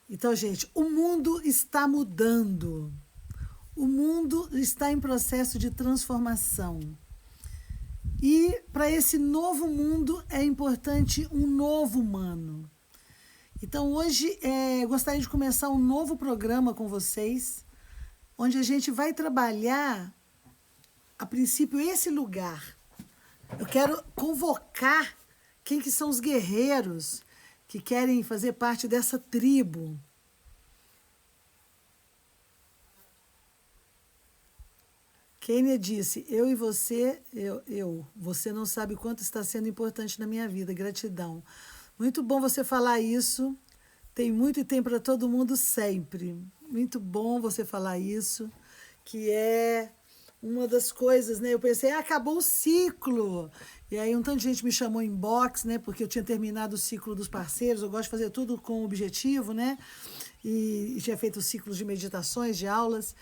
Então, gente, o mundo está mudando. O mundo está em processo de transformação. E para esse novo mundo é importante um novo humano. Então, hoje, gostaria de começar um novo programa com vocês, onde a gente vai trabalhar, a princípio, esse lugar. Eu quero convocar quem que são os guerreiros que querem fazer parte dessa tribo. Kênia disse, eu e você, você não sabe quanto está sendo importante na minha vida, gratidão. Muito bom você falar isso, tem muito e tem para todo mundo sempre. Muito bom você falar isso, que é uma das coisas, né? Eu pensei, acabou o ciclo. E aí um tanto de gente me chamou em box, né? Porque eu tinha terminado o ciclo dos parceiros, eu gosto de fazer tudo com objetivo, né? E tinha feito ciclos de meditações, de aulas.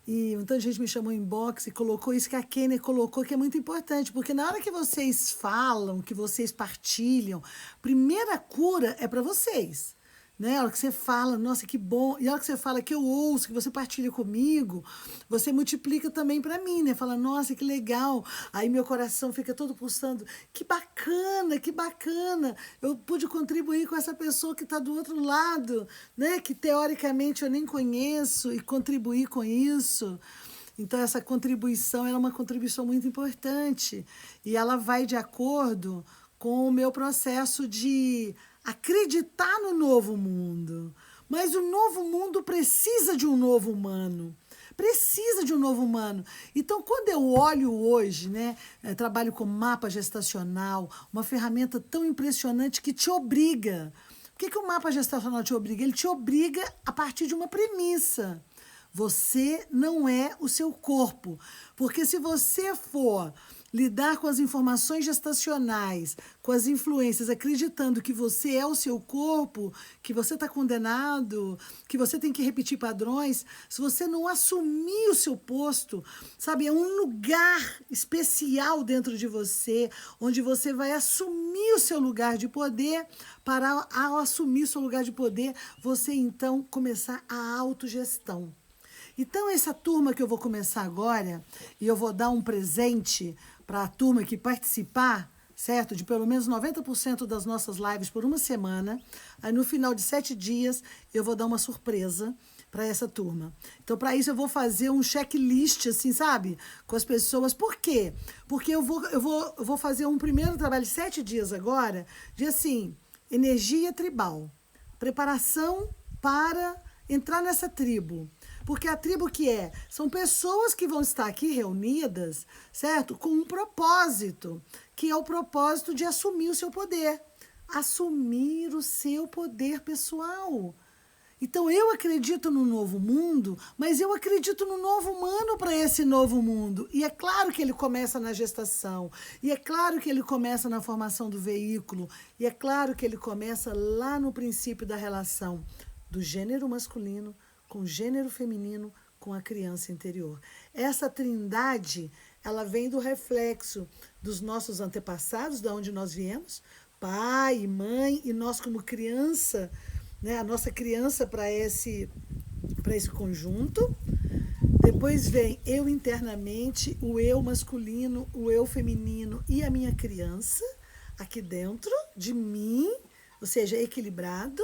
E um tanto de gente me chamou em box e colocou isso que a Kênia colocou, que é muito importante, porque na hora que vocês falam, que vocês partilham, primeira cura é para vocês. Né? A hora que você fala, nossa, que bom. E a hora que você fala que eu ouço, que você partilha comigo, você multiplica também para mim, né? Fala, nossa, que legal. Aí meu coração fica todo pulsando. Que bacana, que bacana. Eu pude contribuir com essa pessoa que está do outro lado, né? Que teoricamente eu nem conheço e contribuir com isso. Então, essa contribuição é uma contribuição muito importante. E ela vai de acordo com o meu processo de acreditar no novo mundo. Mas o novo mundo precisa de um novo humano. Precisa de um novo humano. Então, quando eu olho hoje, né, trabalho com mapa gestacional, uma ferramenta tão impressionante que te obriga. O que o mapa gestacional te obriga? Ele te obriga a partir de uma premissa. Você não é o seu corpo. Porque se você for lidar com as informações gestacionais, com as influências, acreditando que você é o seu corpo, que você está condenado, que você tem que repetir padrões, se você não assumir o seu posto, sabe, é um lugar especial dentro de você, onde você vai assumir o seu lugar de poder, para, ao assumir o seu lugar de poder, você então começar a autogestão. Então, essa turma que eu vou começar agora, e eu vou dar um presente para a turma que participar, certo? De pelo menos 90% das nossas lives por uma semana. Aí, no final de 7 dias, eu vou dar uma surpresa para essa turma. Então, para isso, eu vou fazer um checklist, assim, sabe? Com as pessoas. Por quê? Porque eu vou fazer um primeiro trabalho de 7 dias agora, de, assim, energia tribal. Preparação para entrar nessa tribo. Porque a tribo que é? São pessoas que vão estar aqui reunidas, certo? Com um propósito, que é o propósito de assumir o seu poder. Assumir o seu poder pessoal. Então, eu acredito no novo mundo, mas eu acredito no novo humano para esse novo mundo. E é claro que ele começa na gestação, e é claro que ele começa na formação do veículo, e é claro que ele começa lá no princípio da relação do gênero masculino com o gênero feminino, com a criança interior. Essa trindade, ela vem do reflexo dos nossos antepassados, de onde nós viemos, pai e mãe, e nós como criança, né, a nossa criança para esse conjunto. Depois vem eu internamente, o eu masculino, o eu feminino e a minha criança aqui dentro de mim, ou seja, equilibrado.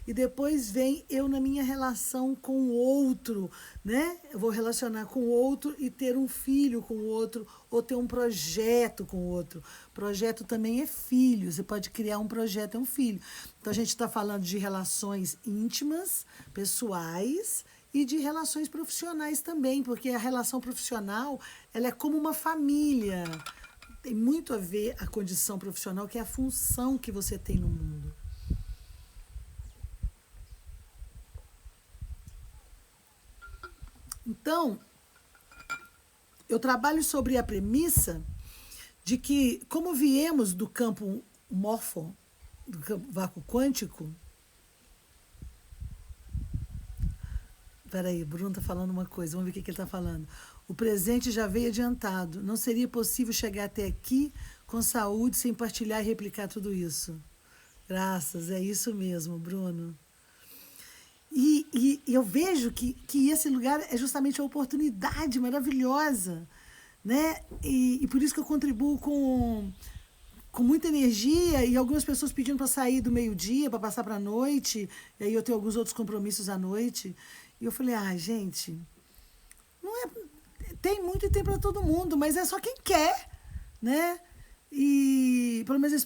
E depois vem eu na minha relação com o outro, né? Eu vou relacionar com o outro e ter um filho com o outro, ou ter um projeto com o outro. Projeto também é filho, você pode criar um projeto, é um filho. Então a gente está falando de relações íntimas, pessoais e de relações profissionais também, porque a relação profissional, ela é como uma família. Tem muito a ver a condição profissional, que é a função que você tem no mundo. Então, eu trabalho sobre a premissa de que, como viemos do campo morfo, do campo vácuo quântico. Peraí, o Bruno está falando uma coisa, vamos ver o que ele está falando. O presente já veio adiantado. Não seria possível chegar até aqui com saúde sem partilhar e replicar tudo isso. Graças, é isso mesmo, Bruno. E eu vejo que esse lugar é justamente a oportunidade maravilhosa, né? E por isso que eu contribuo com muita energia e algumas pessoas pedindo para sair do meio-dia, para passar para a noite, e aí eu tenho alguns outros compromissos à noite. E eu falei, gente, não é, tem muito e tem para todo mundo, mas é só quem quer, né? E pelo menos esse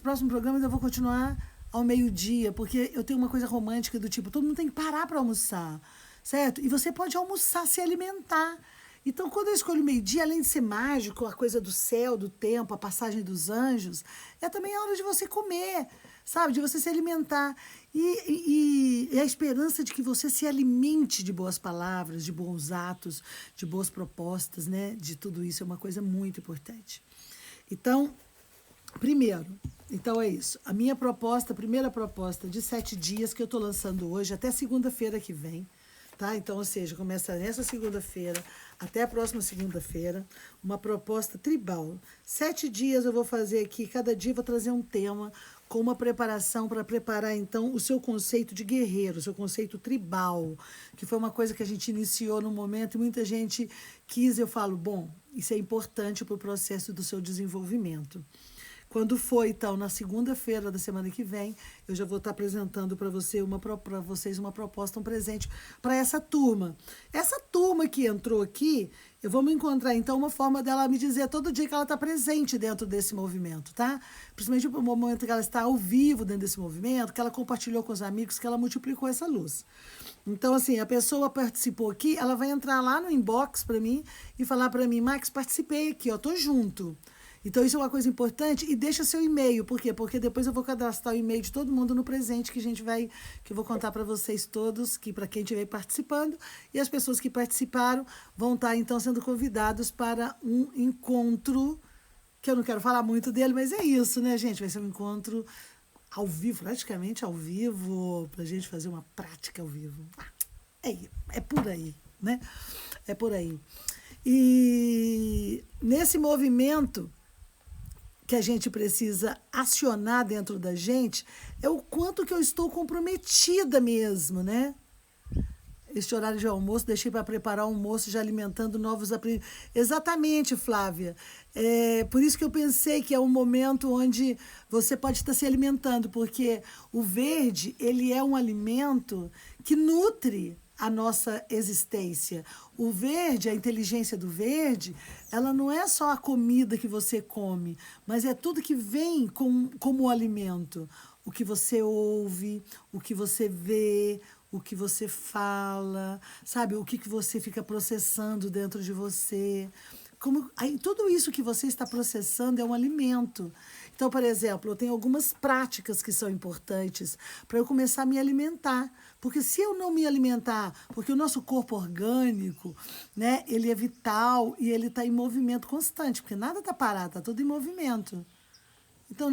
próximo programa eu vou continuar ao meio-dia, porque eu tenho uma coisa romântica do tipo, todo mundo tem que parar para almoçar, certo? E você pode almoçar, se alimentar. Então, quando eu escolho meio-dia, além de ser mágico, a coisa do céu, do tempo, a passagem dos anjos, é também a hora de você comer, sabe? De você se alimentar. E a esperança de que você se alimente de boas palavras, de bons atos, de boas propostas, né? De tudo isso é uma coisa muito importante. Então, primeiro, então é isso. A minha proposta, a primeira proposta de 7 dias que eu estou lançando hoje, até segunda-feira que vem, tá? Então, ou seja, começa nessa segunda-feira até a próxima segunda-feira, uma proposta tribal. 7 dias eu vou fazer aqui, cada dia eu vou trazer um tema com uma preparação para preparar, então, o seu conceito de guerreiro, o seu conceito tribal, que foi uma coisa que a gente iniciou no momento e muita gente quis, eu falo, bom, isso é importante para o processo do seu desenvolvimento. Quando for, então, na segunda-feira da semana que vem, eu já vou estar apresentando para vocês uma proposta, um presente para essa turma. Essa turma que entrou aqui, eu vou me encontrar, então, uma forma dela me dizer todo dia que ela está presente dentro desse movimento, tá? Principalmente no momento que ela está ao vivo dentro desse movimento, que ela compartilhou com os amigos, que ela multiplicou essa luz. Então, assim, a pessoa participou aqui, ela vai entrar lá no inbox para mim e falar para mim, Max, participei aqui, ó, tô junto. Então, isso é uma coisa importante. E deixa seu e-mail. Por quê? Porque depois eu vou cadastrar o e-mail de todo mundo no presente que que eu vou contar para vocês todos, que para quem estiver participando. E as pessoas que participaram vão estar, então, sendo convidados para um encontro, que eu não quero falar muito dele, mas é isso, né, gente? Vai ser um encontro ao vivo, praticamente ao vivo, para a gente fazer uma prática ao vivo. É por aí, né? É por aí. E nesse movimento que a gente precisa acionar dentro da gente é o quanto que eu estou comprometida mesmo, né? Este horário de almoço, deixei para preparar o almoço, já alimentando novos aprendizados. Exatamente, Flávia. Por isso que eu pensei que é um momento onde você pode estar se alimentando, porque o verde, ele é um alimento que nutre a nossa existência. O verde, a inteligência do verde, ela não é só a comida que você come, mas é tudo que vem como alimento. O que você ouve, o que você vê, o que você fala, sabe? O que você fica processando dentro de você. Aí, tudo isso que você está processando é um alimento. Então, por exemplo, eu tenho algumas práticas que são importantes para eu começar a me alimentar. Porque se eu não me alimentar, porque o nosso corpo orgânico, né, ele é vital e ele está em movimento constante, porque nada está parado, está tudo em movimento. Então,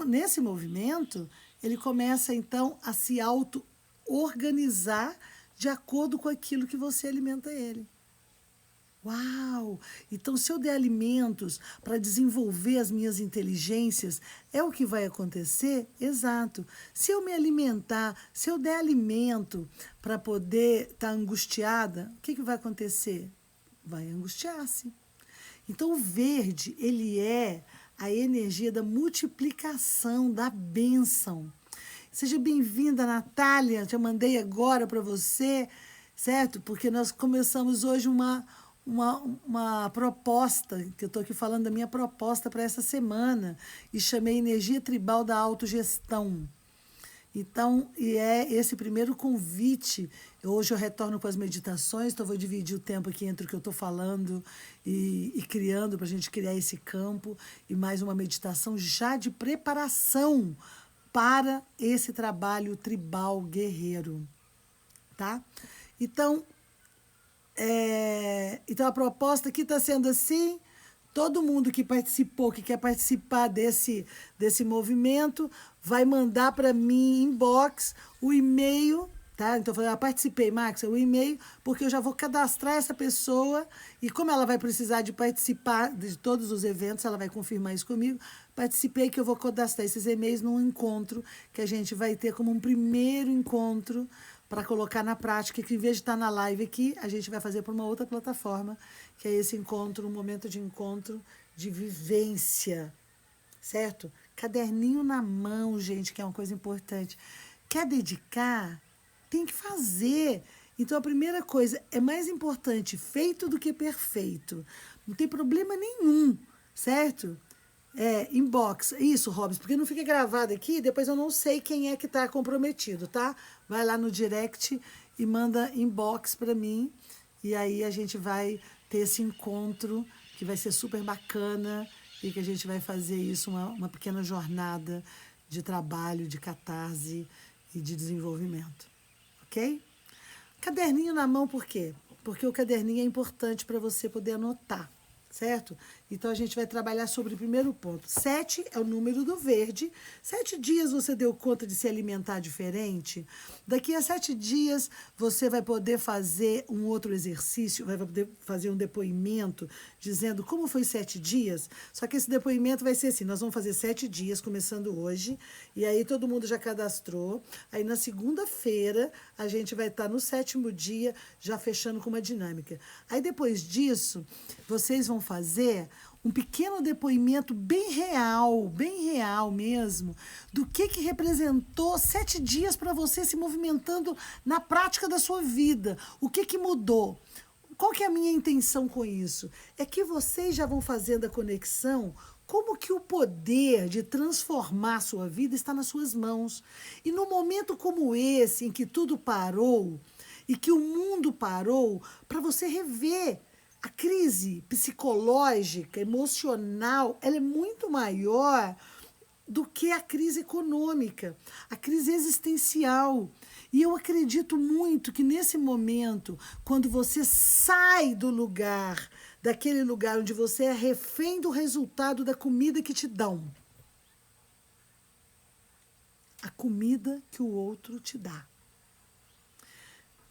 nesse movimento, ele começa, então, a se auto-organizar de acordo com aquilo que você alimenta ele. Uau! Então, se eu der alimentos para desenvolver as minhas inteligências, é o que vai acontecer? Exato. Se eu me alimentar, se eu der alimento para poder estar angustiada, o que vai acontecer? Vai angustiar-se. Então, o verde, ele é a energia da multiplicação, da bênção. Seja bem-vinda, Natália. Já mandei agora para você, certo? Porque nós começamos hoje uma proposta, que eu estou aqui falando da minha proposta para essa semana, e chamei Energia Tribal da Autogestão. Então, e é esse primeiro convite. Hoje eu retorno com as meditações, então eu vou dividir o tempo aqui entre o que eu estou falando e criando, para a gente criar esse campo, e mais uma meditação já de preparação para esse trabalho tribal guerreiro, tá? Então, então a proposta aqui está sendo assim. Todo mundo que participou, que quer participar desse movimento, vai mandar para mim inbox o e-mail, tá? Então eu falei, participei, Max, o e-mail, porque eu já vou cadastrar essa pessoa e como ela vai precisar de participar de todos os eventos, ela vai confirmar isso comigo. Participei que eu vou cadastrar esses e-mails num encontro que a gente vai ter como um primeiro encontro para colocar na prática, que em vez de estar na live aqui, a gente vai fazer por uma outra plataforma, que é esse encontro, um momento de encontro, de vivência, certo? Caderninho na mão, gente, que é uma coisa importante. Quer dedicar? Tem que fazer. Então, a primeira coisa, é mais importante feito do que perfeito. Não tem problema nenhum, certo? Inbox. Isso, Robson, porque não fica gravado aqui, depois eu não sei quem é que está comprometido, tá? Vai lá no direct e manda inbox para mim, e aí a gente vai ter esse encontro, que vai ser super bacana, e que a gente vai fazer isso, uma pequena jornada de trabalho, de catarse e de desenvolvimento, ok? Caderninho na mão, por quê? Porque o caderninho é importante para você poder anotar, certo? Então, a gente vai trabalhar sobre o primeiro ponto. 7 é o número do verde. 7 dias você deu conta de se alimentar diferente? Daqui a 7 dias, você vai poder fazer um outro exercício, vai poder fazer um depoimento, dizendo como foi 7 dias. Só que esse depoimento vai ser assim, nós vamos fazer 7 dias, começando hoje, e aí todo mundo já cadastrou. Aí, na segunda-feira, a gente vai estar no 7º dia, já fechando com uma dinâmica. Aí, depois disso, vocês vão fazer um pequeno depoimento bem real mesmo, do que representou 7 dias para você se movimentando na prática da sua vida. O que mudou? Qual que é a minha intenção com isso? É que vocês já vão fazendo a conexão como que o poder de transformar a sua vida está nas suas mãos. E num momento como esse, em que tudo parou, e que o mundo parou, para você rever a crise psicológica, emocional, ela é muito maior do que a crise econômica, a crise existencial. E eu acredito muito que nesse momento, quando você sai do lugar, daquele lugar onde você é refém do resultado da comida que te dão, a comida que o outro te dá.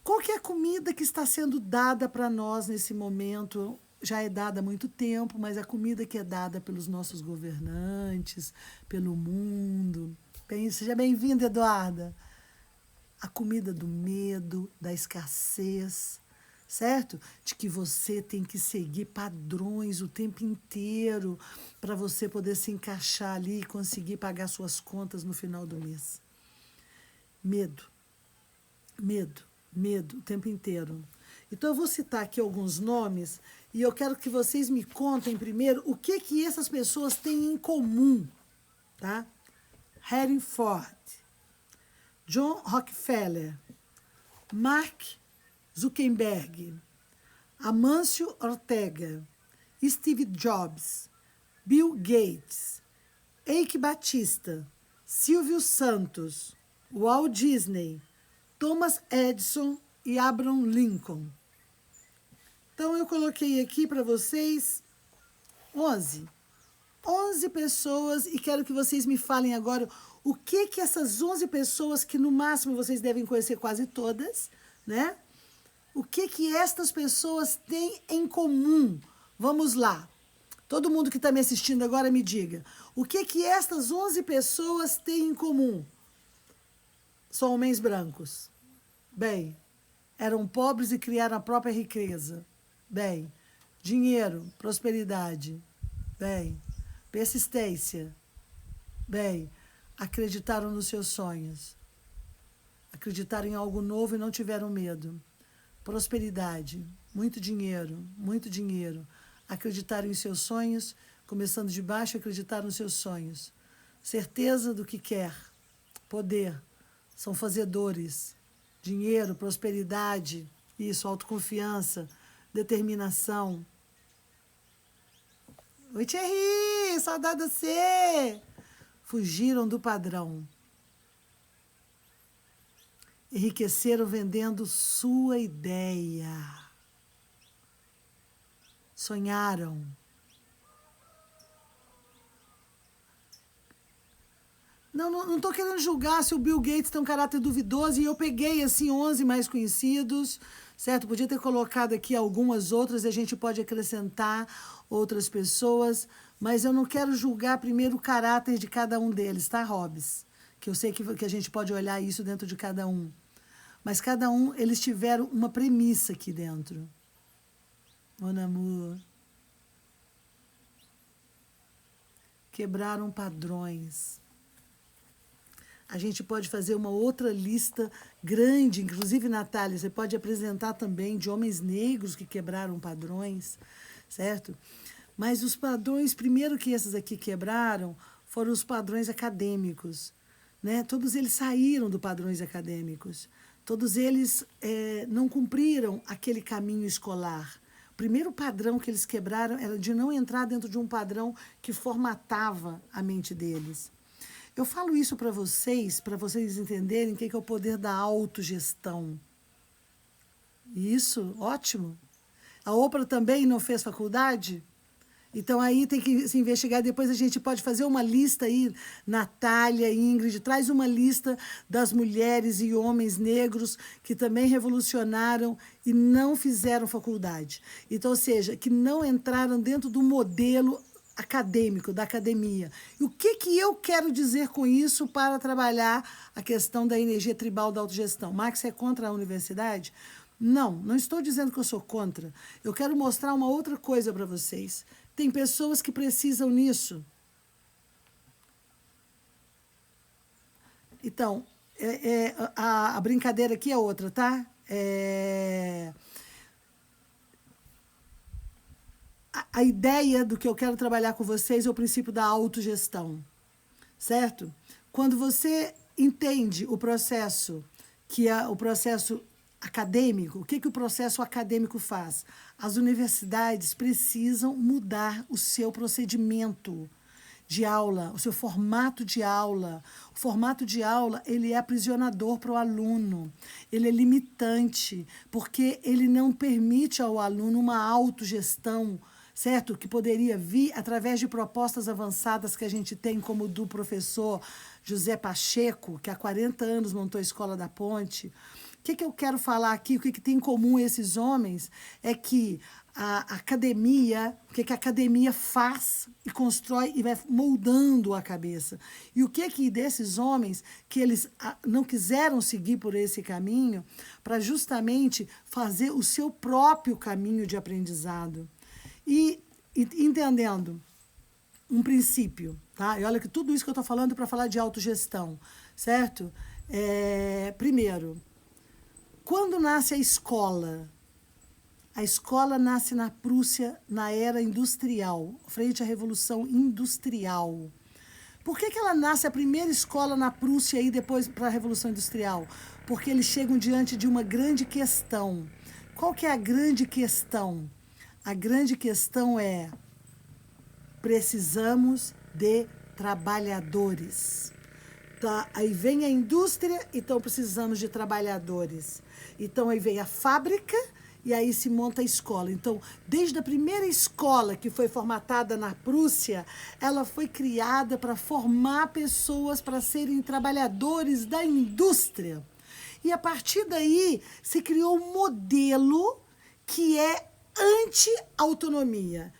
Qual que é a comida que está sendo dada para nós nesse momento? Já é dada há muito tempo, mas a comida que é dada pelos nossos governantes, pelo mundo. Bem, seja bem-vinda, Eduarda. A comida do medo, da escassez, certo? De que você tem que seguir padrões o tempo inteiro para você poder se encaixar ali e conseguir pagar suas contas no final do mês. Medo. Medo o tempo inteiro. Então, eu vou citar aqui alguns nomes e eu quero que vocês me contem primeiro o que essas pessoas têm em comum, tá? Henry Ford, John Rockefeller, Mark Zuckerberg, Amâncio Ortega, Steve Jobs, Bill Gates, Eike Batista, Silvio Santos, Walt Disney, Thomas Edison e Abraham Lincoln. Então, eu coloquei aqui para vocês 11 pessoas e quero que vocês me falem agora o que essas 11 pessoas, que no máximo vocês devem conhecer quase todas, né? O que estas pessoas têm em comum? Vamos lá. Todo mundo que está me assistindo agora me diga. O que estas 11 pessoas têm em comum? São homens brancos. Bem, eram pobres e criaram a própria riqueza. Bem, dinheiro, prosperidade. Bem, persistência. Bem, acreditaram nos seus sonhos. Acreditaram em algo novo e não tiveram medo. Prosperidade, muito dinheiro, muito dinheiro. Acreditaram em seus sonhos, começando de baixo, acreditaram nos seus sonhos. Certeza do que quer. Poder. São fazedores. Dinheiro, prosperidade, isso, autoconfiança, determinação. Oi, Thierry, saudade de você. Fugiram do padrão. Enriqueceram vendendo sua ideia. Sonharam. Não estou querendo julgar se o Bill Gates tem um caráter duvidoso, e eu peguei, assim, 11 mais conhecidos, certo? Podia ter colocado aqui algumas outras, e a gente pode acrescentar outras pessoas, mas eu não quero julgar primeiro o caráter de cada um deles, tá, Robs? Que eu sei que a gente pode olhar isso dentro de cada um. mas cada um, eles tiveram uma premissa aqui dentro. Mon amour. Quebraram padrões. A gente pode fazer uma outra lista grande, inclusive, Natália, você pode apresentar também de homens negros que quebraram padrões, certo? Mas os padrões, primeiro que esses aqui quebraram, foram os padrões acadêmicos, né? Todos eles saíram dos padrões acadêmicos. Todos eles não cumpriram aquele caminho escolar. O primeiro padrão que eles quebraram era de não entrar dentro de um padrão que formatava a mente deles. Eu falo isso para vocês entenderem o que é o poder da autogestão. Isso, ótimo. A Oprah também não fez faculdade? Então, aí tem que se investigar. Depois a gente pode fazer uma lista aí, Natália, Ingrid, traz uma lista das mulheres e homens negros que também revolucionaram e não fizeram faculdade. Então, ou seja, que não entraram dentro do modelo acadêmico, da academia. E o que eu quero dizer com isso para trabalhar a questão da energia tribal da autogestão? Max, é contra a universidade? Não estou dizendo que eu sou contra. Eu quero mostrar uma outra coisa para vocês. Tem pessoas que precisam nisso. Então, a brincadeira aqui é outra, tá? A ideia do que eu quero trabalhar com vocês é o princípio da autogestão, certo? Quando você entende o processo, que é o processo acadêmico, o que o processo acadêmico faz? As universidades precisam mudar o seu procedimento de aula, o seu formato de aula. O formato de aula, ele é aprisionador para o aluno, ele é limitante, porque ele não permite ao aluno uma autogestão, certo? Que poderia vir através de propostas avançadas que a gente tem, como do professor José Pacheco, que há 40 anos montou a Escola da Ponte. O que eu quero falar aqui, o que tem em comum esses homens, é que a academia, o que a academia faz e constrói e vai moldando a cabeça. E o que desses homens, que eles não quiseram seguir por esse caminho, para justamente fazer o seu próprio caminho de aprendizado. E entendendo um princípio, tá? E olha que tudo isso que eu estou falando é para falar de autogestão, certo? Primeiro, quando nasce a escola nasce na Prússia, na era industrial, frente à Revolução Industrial. Por que ela nasce a primeira escola na Prússia e depois para a Revolução Industrial? Porque eles chegam diante de uma grande questão. Qual que é a grande questão? A grande questão é: precisamos de trabalhadores. Tá? Aí vem a indústria, então precisamos de trabalhadores. Então aí vem a fábrica e aí se monta a escola. Então, desde a primeira escola que foi formatada na Prússia, ela foi criada para formar pessoas para serem trabalhadores da indústria. E a partir daí se criou um modelo que é anti-autonomia.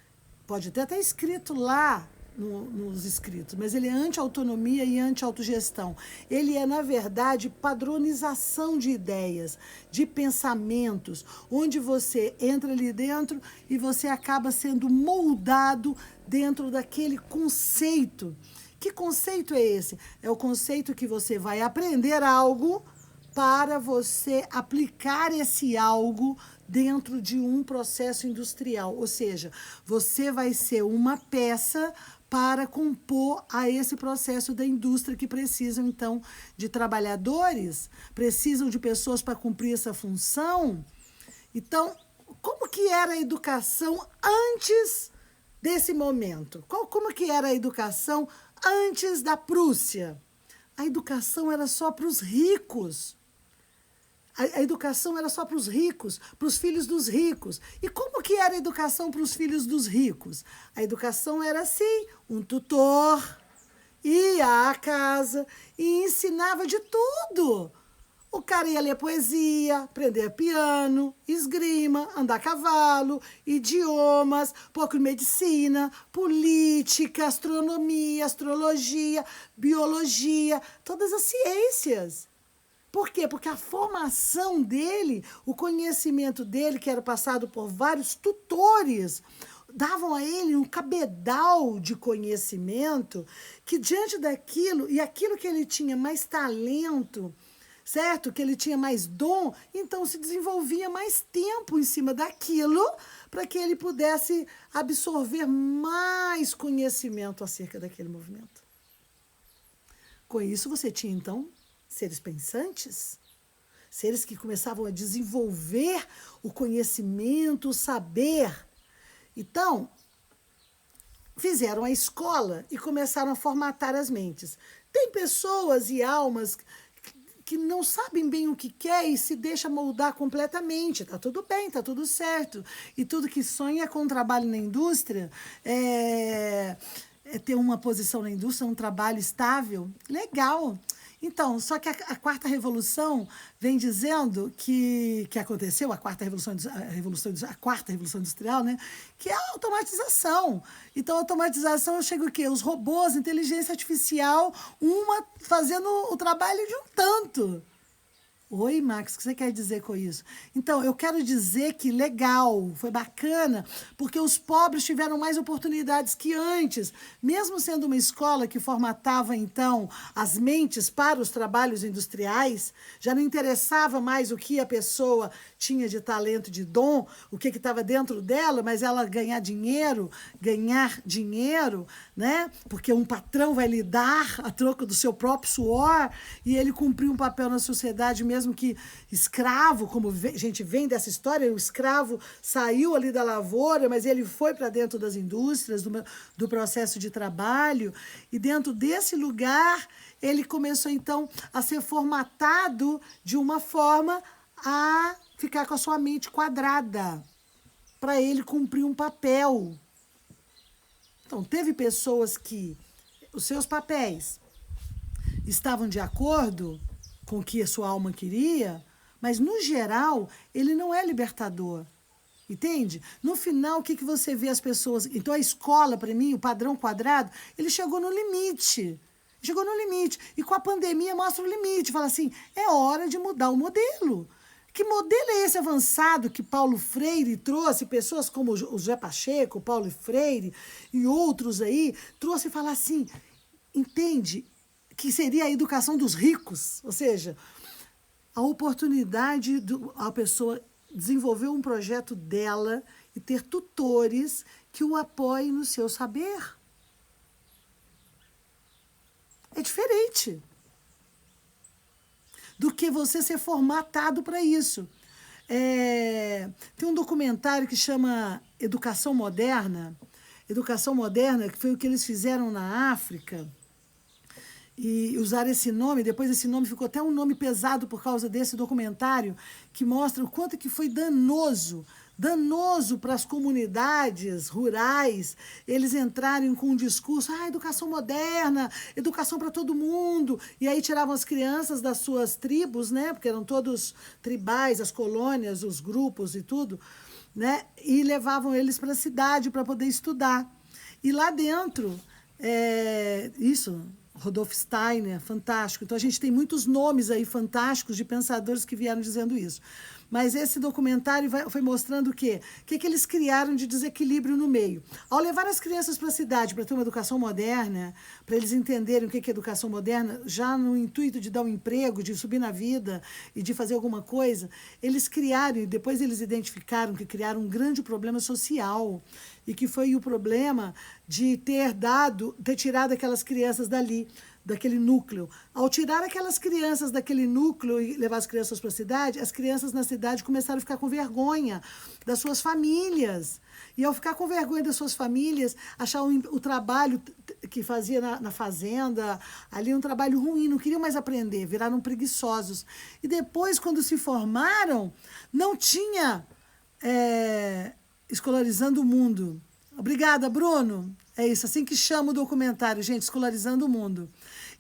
Pode até estar escrito lá nos escritos, mas ele é anti-autonomia e anti-autogestão. Ele é, na verdade, padronização de ideias, de pensamentos, onde você entra ali dentro e você acaba sendo moldado dentro daquele conceito. Que conceito é esse? É o conceito que você vai aprender algo para você aplicar esse algo dentro de um processo industrial. Ou seja, você vai ser uma peça para compor a esse processo da indústria, que precisam, então, de trabalhadores, precisam de pessoas para cumprir essa função. Então, como que era a educação antes desse momento? Como que era a educação antes da Prússia? A educação era só para os ricos. A educação era só para os ricos, para os filhos dos ricos. E como que era a educação para os filhos dos ricos? A educação era assim: um tutor ia à casa e ensinava de tudo. O cara ia ler poesia, aprender piano, esgrima, andar a cavalo, idiomas, pouco de medicina, política, astronomia, astrologia, biologia, todas as ciências. Por quê? Porque a formação dele, o conhecimento dele, que era passado por vários tutores, davam a ele um cabedal de conhecimento que diante daquilo, e aquilo que ele tinha mais talento, certo? Que ele tinha mais dom, então se desenvolvia mais tempo em cima daquilo para que ele pudesse absorver mais conhecimento acerca daquele movimento. Com isso, você tinha, então, seres pensantes, seres que começavam a desenvolver o conhecimento, o saber. Então, fizeram a escola e começaram a formatar as mentes. Tem pessoas e almas que não sabem bem o que quer e se deixa moldar completamente. Tá tudo bem, tá tudo certo. E tudo que sonha com trabalho na indústria é ter uma posição na indústria, um trabalho estável. Legal. Então, só que a quarta revolução vem dizendo que aconteceu, a quarta revolução industrial, né? Que é a automatização. Então, a automatização chega o quê? Os robôs, inteligência artificial, uma fazendo o trabalho de um tanto. Oi, Max, o que você quer dizer com isso? Então, eu quero dizer que legal, foi bacana, porque os pobres tiveram mais oportunidades que antes. Mesmo sendo uma escola que formatava, então, as mentes para os trabalhos industriais, já não interessava mais o que a pessoa tinha de talento, de dom, o que estava dentro dela, mas ela ganhar dinheiro, né? Porque um patrão vai lhe dar a troco do seu próprio suor e ele cumprir um papel na sociedade, mesmo que escravo, como a gente vem dessa história, o escravo saiu ali da lavoura, mas ele foi para dentro das indústrias, do processo de trabalho, e dentro desse lugar ele começou então a ser formatado de uma forma a ficar com a sua mente quadrada, para ele cumprir um papel. Então, teve pessoas que os seus papéis estavam de acordo com o que a sua alma queria, mas, no geral, ele não é libertador. Entende? No final, o que você vê as pessoas... Então, a escola, para mim, o padrão quadrado, ele chegou no limite. Chegou no limite. E com a pandemia mostra o limite. Fala assim, é hora de mudar o modelo. Que modelo é esse avançado que Paulo Freire trouxe, pessoas como o José Pacheco, Paulo Freire e outros aí, trouxe e falar assim, entende? Que seria a educação dos ricos, ou seja, a oportunidade a pessoa desenvolver um projeto dela e ter tutores que o apoiem no seu saber. É diferente do que você ser formatado para isso. Tem um documentário que chama Educação Moderna, que foi o que eles fizeram na África, e usaram esse nome, depois esse nome ficou até um nome pesado por causa desse documentário, que mostra o quanto que foi danoso para as comunidades rurais, eles entrarem com um discurso, educação moderna, educação para todo mundo, e aí tiravam as crianças das suas tribos, né, porque eram todos tribais, as colônias, os grupos e tudo, né, e levavam eles para a cidade para poder estudar. E lá dentro, Rudolf Steiner, fantástico. Então, a gente tem muitos nomes aí fantásticos de pensadores que vieram dizendo isso. Mas esse documentário foi mostrando o quê? O que eles criaram de desequilíbrio no meio. Ao levar as crianças para a cidade para ter uma educação moderna, para eles entenderem o que é educação moderna, já no intuito de dar um emprego, de subir na vida e de fazer alguma coisa, eles criaram, e depois eles identificaram que criaram um grande problema social, e que foi o problema de ter tirado aquelas crianças dali, daquele núcleo. Ao tirar aquelas crianças daquele núcleo e levar as crianças para a cidade, as crianças na cidade começaram a ficar com vergonha das suas famílias. E ao ficar com vergonha das suas famílias, achar o trabalho que fazia na fazenda, ali um trabalho ruim, não queriam mais aprender, viraram preguiçosos. E depois, quando se formaram, não tinha Escolarizando o Mundo. Obrigada, Bruno. É isso, assim que chama o documentário, gente, Escolarizando o Mundo.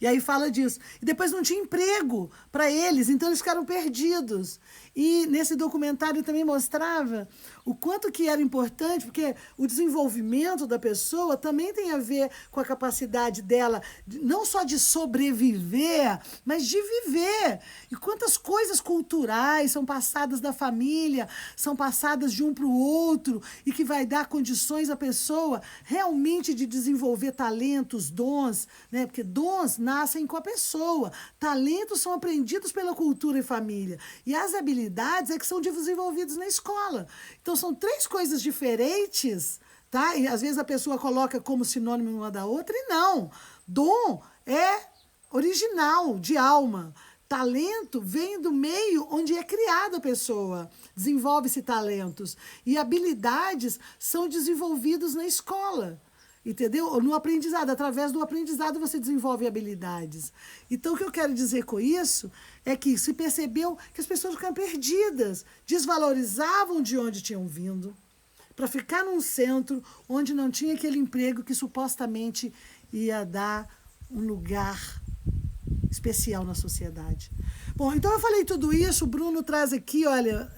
E aí fala disso. E depois não tinha emprego para eles, então eles ficaram perdidos. E nesse documentário também mostrava o quanto que era importante, porque o desenvolvimento da pessoa também tem a ver com a capacidade dela, não só de sobreviver, mas de viver. E quantas coisas culturais são passadas da família, são passadas de um para o outro, e que vai dar condições à pessoa realmente de desenvolver talentos, dons, né? Porque dons nascem com a pessoa, talentos são aprendidos pela cultura e família, e as habilidades é que são desenvolvidas na escola. Então, são três coisas diferentes, tá? E às vezes a pessoa coloca como sinônimo uma da outra, e não. Dom é original, de alma. Talento vem do meio onde é criada a pessoa, desenvolve-se talentos. E habilidades são desenvolvidas na escola, entendeu? No aprendizado, através do aprendizado você desenvolve habilidades. Então, o que eu quero dizer com isso é que se percebeu que as pessoas ficaram perdidas, desvalorizavam de onde tinham vindo, para ficar num centro onde não tinha aquele emprego que supostamente ia dar um lugar especial na sociedade. Bom, então eu falei tudo isso, o Bruno traz aqui, olha,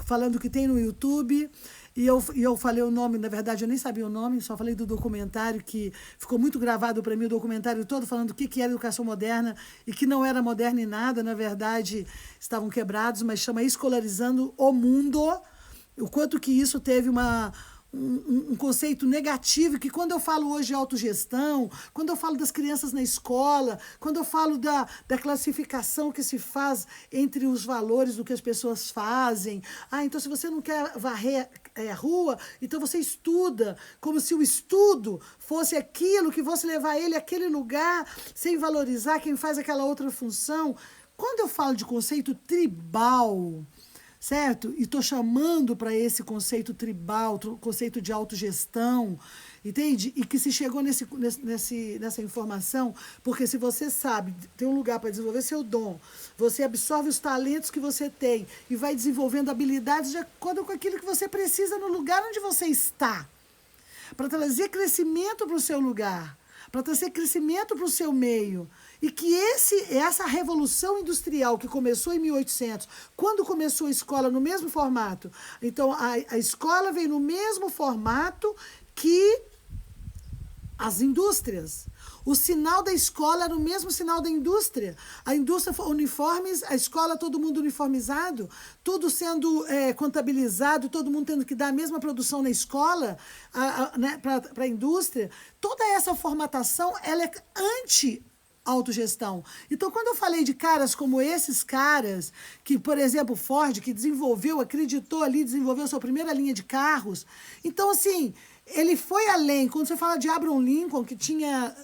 falando que tem no YouTube, e eu falei o nome, na verdade eu nem sabia o nome, só falei do documentário, que ficou muito gravado para mim, o documentário todo, falando o que era educação moderna, e que não era moderna em nada, na verdade estavam quebrados, mas chama Escolarizando o Mundo, o quanto que isso teve um conceito negativo, que quando eu falo hoje de autogestão, quando eu falo das crianças na escola, quando eu falo da classificação que se faz entre os valores do que as pessoas fazem, então se você não quer varrer a rua, então você estuda, como se o estudo fosse aquilo que fosse levar ele àquele lugar, sem valorizar quem faz aquela outra função. Quando eu falo de conceito tribal, certo? E estou chamando para esse conceito tribal, conceito de autogestão, entende? E que se chegou nessa informação, porque se você sabe, tem um lugar para desenvolver seu dom, você absorve os talentos que você tem e vai desenvolvendo habilidades de acordo com aquilo que você precisa no lugar onde você está, para trazer crescimento para o seu lugar, para trazer crescimento para o seu meio. E que essa revolução industrial que começou em 1800, quando começou a escola no mesmo formato, então a escola veio no mesmo formato que as indústrias. O sinal da escola era o mesmo sinal da indústria. A indústria uniformes, a escola todo mundo uniformizado, tudo sendo contabilizado, todo mundo tendo que dar a mesma produção na escola, né, para a indústria. Toda essa formatação ela é anti-autogestão. Então, quando eu falei de caras como esses caras, que, por exemplo, Ford, que desenvolveu, acreditou ali, desenvolveu sua primeira linha de carros. Então, assim, ele foi além. Quando você fala de Abraham Lincoln, que tinha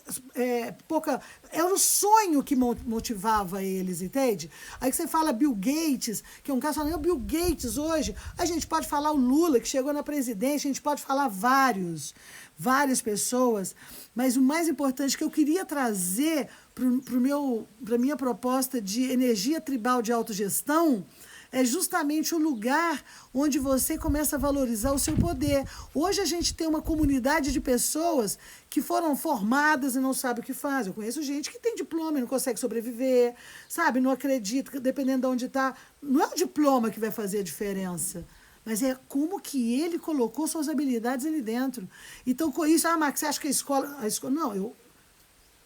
pouca... Era o sonho que motivava eles, entende? Aí que você fala Bill Gates, que é um caso falando, Bill Gates hoje, a gente pode falar o Lula, que chegou na presidência, a gente pode falar várias pessoas, mas o mais importante que eu queria trazer para a minha proposta de energia tribal de autogestão é justamente o lugar onde você começa a valorizar o seu poder. Hoje a gente tem uma comunidade de pessoas que foram formadas e não sabem o que fazem. Eu conheço gente que tem diploma e não consegue sobreviver, sabe? Não acredita, dependendo de onde está. Não é o diploma que vai fazer a diferença, mas é como que ele colocou suas habilidades ali dentro. Então, com isso, Max, você acha que a escola... Não,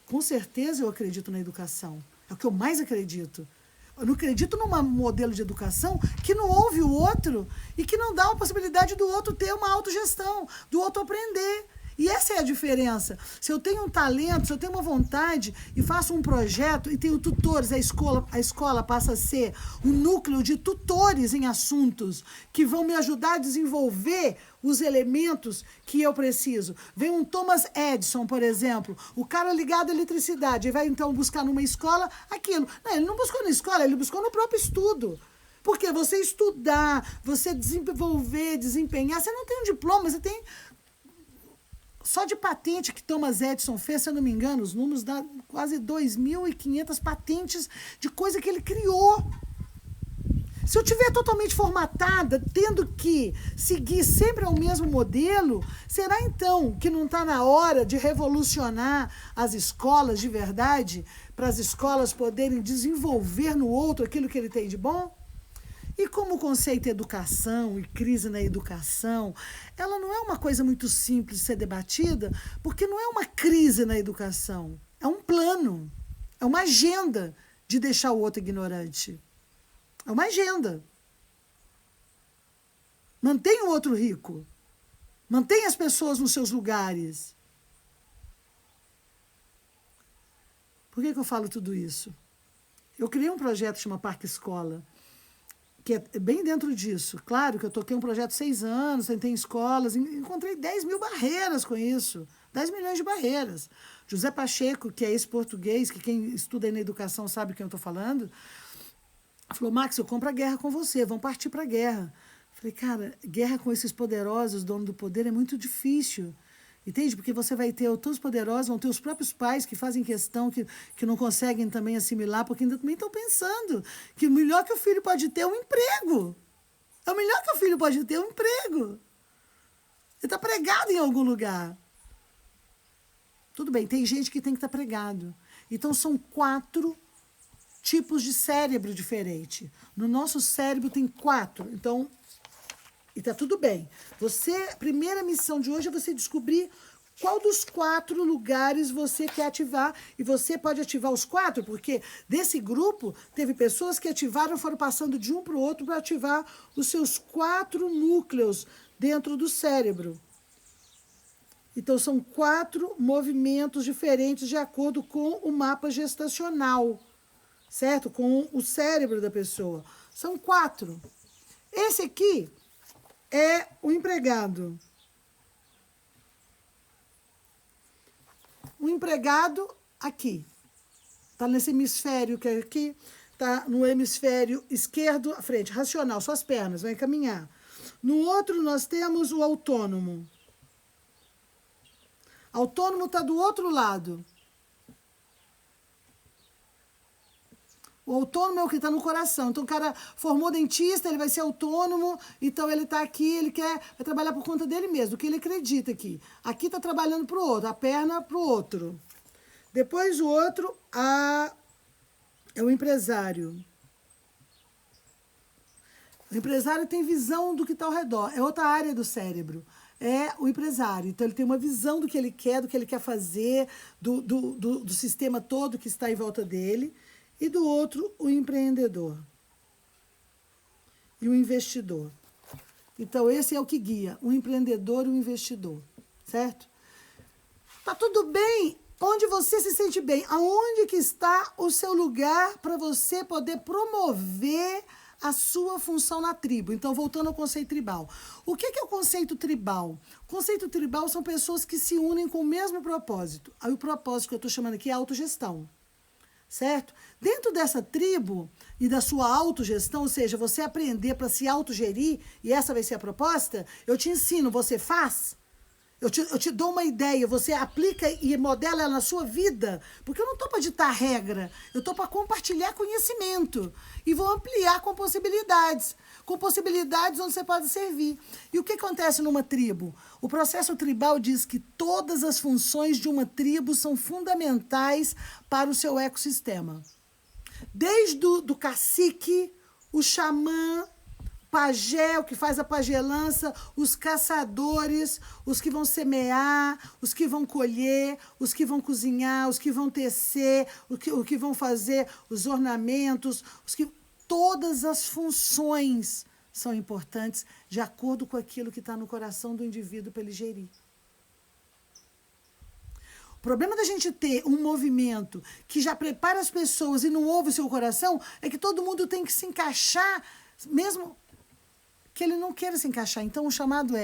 com certeza eu acredito na educação. É o que eu mais acredito. Eu não acredito num modelo de educação que não ouve o outro e que não dá a possibilidade do outro ter uma autogestão, do outro aprender. E essa é a diferença. Se eu tenho um talento, se eu tenho uma vontade e faço um projeto e tenho tutores, a escola passa a ser um núcleo de tutores em assuntos que vão me ajudar a desenvolver os elementos que eu preciso. Vem um Thomas Edison, por exemplo, o cara ligado à eletricidade, ele vai então buscar numa escola aquilo. Não, ele não buscou na escola, ele buscou no próprio estudo. Porque você estudar, você desenvolver, desempenhar, você não tem um diploma, você tem... Só de patente que Thomas Edison fez, se eu não me engano, os números dão quase 2.500 patentes de coisa que ele criou. Se eu estiver totalmente formatada, tendo que seguir sempre ao mesmo modelo, será então que não está na hora de revolucionar as escolas de verdade, para as escolas poderem desenvolver no outro aquilo que ele tem de bom? E como o conceito de educação e crise na educação, ela não é uma coisa muito simples de ser debatida, porque não é uma crise na educação, é um plano, é uma agenda de deixar o outro ignorante. É uma agenda. Mantenha o outro rico. Mantenha as pessoas nos seus lugares. Por que eu falo tudo isso? Eu criei um projeto que chama Parque Escola, que é bem dentro disso. Claro que eu toquei um projeto 6 anos, tentei em escolas, encontrei 10 mil barreiras com isso. 10 milhões de barreiras. José Pacheco, que é esse português, que quem estuda aí na educação sabe quem eu estou falando, falou, Max, eu compro a guerra com você, vamos partir para a guerra. Falei, cara, guerra com esses poderosos, donos do poder, é muito difícil. Entende? Porque você vai ter os poderosos, vão ter os próprios pais que fazem questão, que não conseguem também assimilar, porque ainda também estão pensando que o melhor que o filho pode ter é um emprego. É o melhor que o filho pode ter é um emprego. Ele está pregado em algum lugar. Tudo bem, tem gente que tem que estar pregado. Então, são 4 tipos de cérebro diferente. No nosso cérebro tem 4. Então, e tá tudo bem. A primeira missão de hoje é você descobrir qual dos 4 lugares você quer ativar. E você pode ativar os 4, porque desse grupo teve pessoas que ativaram, foram passando de um para o outro para ativar os seus 4 núcleos dentro do cérebro. Então, são 4 movimentos diferentes de acordo com o mapa gestacional. Certo? Com o cérebro da pessoa. São 4. Esse aqui é o empregado. O empregado aqui. Está nesse hemisfério que é aqui. Está no hemisfério esquerdo, à frente, racional, suas pernas, vai caminhar. No outro, nós temos o autônomo. Autônomo está do outro lado. O autônomo é o que está no coração. Então, o cara formou dentista, ele vai ser autônomo, então ele está aqui, vai trabalhar por conta dele mesmo, o que ele acredita aqui. Aqui está trabalhando para o outro, a perna para o outro. Depois o outro é o empresário. O empresário tem visão do que está ao redor, é outra área do cérebro. É o empresário. Então, ele tem uma visão do que ele quer fazer, do sistema todo que está em volta dele. E do outro, o empreendedor e o investidor. Então, esse é o que guia, o empreendedor e o investidor, certo? Tá tudo bem onde você se sente bem. Aonde que está o seu lugar para você poder promover a sua função na tribo? Então, voltando ao conceito tribal. O que é o conceito tribal? O conceito tribal são pessoas que se unem com o mesmo propósito. Aí, o propósito que eu estou chamando aqui é autogestão. Certo? Dentro dessa tribo e da sua autogestão, ou seja, você aprender para se autogerir, e essa vai ser a proposta, eu te ensino, você faz, eu te dou uma ideia, você aplica e modela ela na sua vida, porque eu não estou para ditar regra, eu estou para compartilhar conhecimento e vou ampliar com possibilidades onde você pode servir. E o que acontece numa tribo? O processo tribal diz que todas as funções de uma tribo são fundamentais para o seu ecossistema. Desde do cacique, o xamã, pajé, o que faz a pagelança, os caçadores, os que vão semear, os que vão colher, os que vão cozinhar, os que vão tecer, o que vão fazer os ornamentos, todas as funções são importantes de acordo com aquilo que está no coração do indivíduo para ele gerir. O problema da gente ter um movimento que já prepara as pessoas e não ouve o seu coração é que todo mundo tem que se encaixar, mesmo que ele não queira se encaixar. Então, o chamado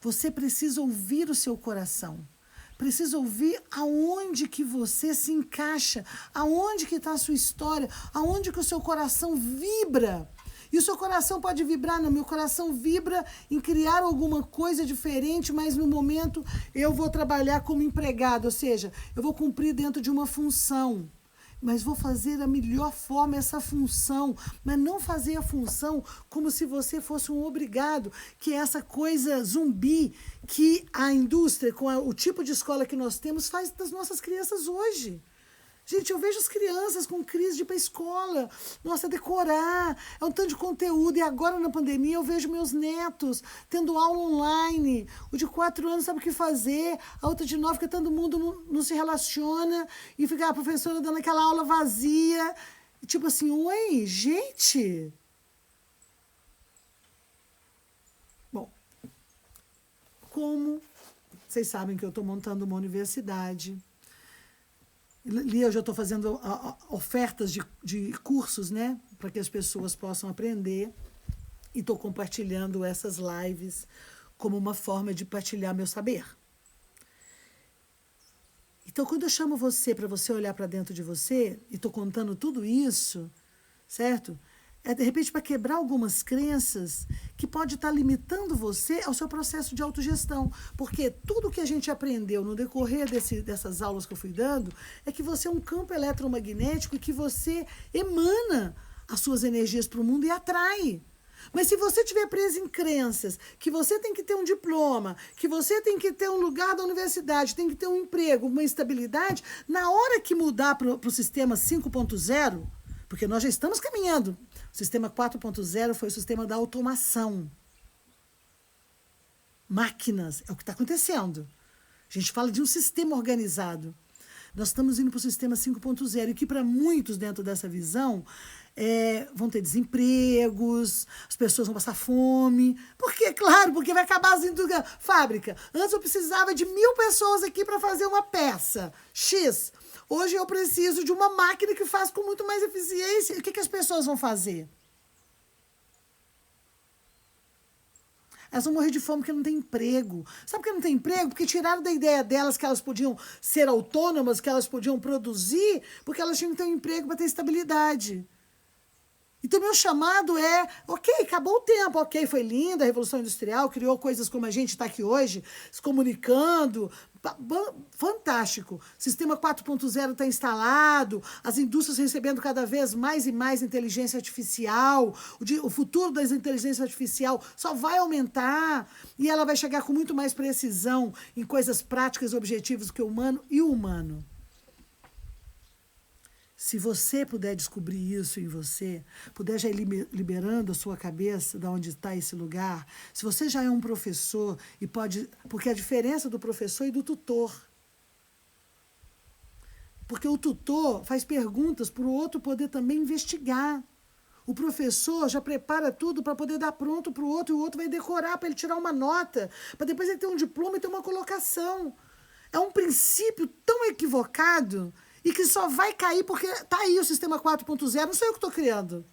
você precisa ouvir o seu coração. Precisa ouvir aonde que você se encaixa, aonde que está a sua história, aonde que o seu coração vibra. E o seu coração pode vibrar, não, meu coração vibra em criar alguma coisa diferente, mas no momento eu vou trabalhar como empregado, ou seja, eu vou cumprir dentro de uma função. mas vou fazer da melhor forma essa função, mas não fazer a função como se você fosse um obrigado, que é essa coisa zumbi que a indústria, com o tipo de escola que nós temos, faz das nossas crianças hoje. Gente, eu vejo as crianças com crise de ir para a escola. Nossa, decorar, é um tanto de conteúdo. E agora, na pandemia, eu vejo meus netos tendo aula online. O de 4 anos sabe o que fazer, a outra de 9, que todo mundo não se relaciona. E fica a professora dando aquela aula vazia. Tipo assim, oi, gente. Bom, como vocês sabem que eu estou montando uma universidade. Ali eu já estou fazendo ofertas de cursos, né? Para que as pessoas possam aprender. E estou compartilhando essas lives como uma forma de partilhar meu saber. Então, quando eu chamo você para você olhar para dentro de você, e estou contando tudo isso, certo? É, de repente, para quebrar algumas crenças que pode estar limitando você ao seu processo de autogestão. Porque tudo que a gente aprendeu no decorrer dessas aulas que eu fui dando é que você é um campo eletromagnético e que você emana as suas energias para o mundo e atrai. Mas se você estiver preso em crenças, que você tem que ter um diploma, que você tem que ter um lugar da universidade, tem que ter um emprego, uma estabilidade, na hora que mudar para o sistema 5.0, porque nós já estamos caminhando. O sistema 4.0 foi o sistema da automação. Máquinas, é o que está acontecendo. A gente fala de um sistema organizado. Nós estamos indo para o sistema 5.0 e que para muitos dentro dessa visão vão ter desempregos, as pessoas vão passar fome. Por quê? Claro, porque vai acabar as indústrias. Fábrica. Antes eu precisava de 1.000 pessoas aqui para fazer uma peça X. Hoje eu preciso de uma máquina que faz com muito mais eficiência. E o que as pessoas vão fazer? Elas vão morrer de fome porque não tem emprego. Sabe por que não tem emprego? Porque tiraram da ideia delas que elas podiam ser autônomas, que elas podiam produzir, porque elas tinham que ter um emprego para ter estabilidade. Então, meu chamado é, ok, acabou o tempo, ok, foi linda a Revolução Industrial, criou coisas como a gente está aqui hoje, se comunicando, fantástico. Sistema 4.0 está instalado, as indústrias recebendo cada vez mais e mais inteligência artificial, o futuro da inteligência artificial só vai aumentar e ela vai chegar com muito mais precisão em coisas práticas e objetivas que o humano e o humano. Se você puder descobrir isso em você, puder já ir liberando a sua cabeça de onde está esse lugar, se você já é um professor e pode... Porque a diferença do professor e do tutor. Porque o tutor faz perguntas para o outro poder também investigar. O professor já prepara tudo para poder dar pronto para o outro e o outro vai decorar para ele tirar uma nota, para depois ele ter um diploma e ter uma colocação. É um princípio tão equivocado e que só vai cair porque está aí o sistema 4.0, não sou eu que estou criando.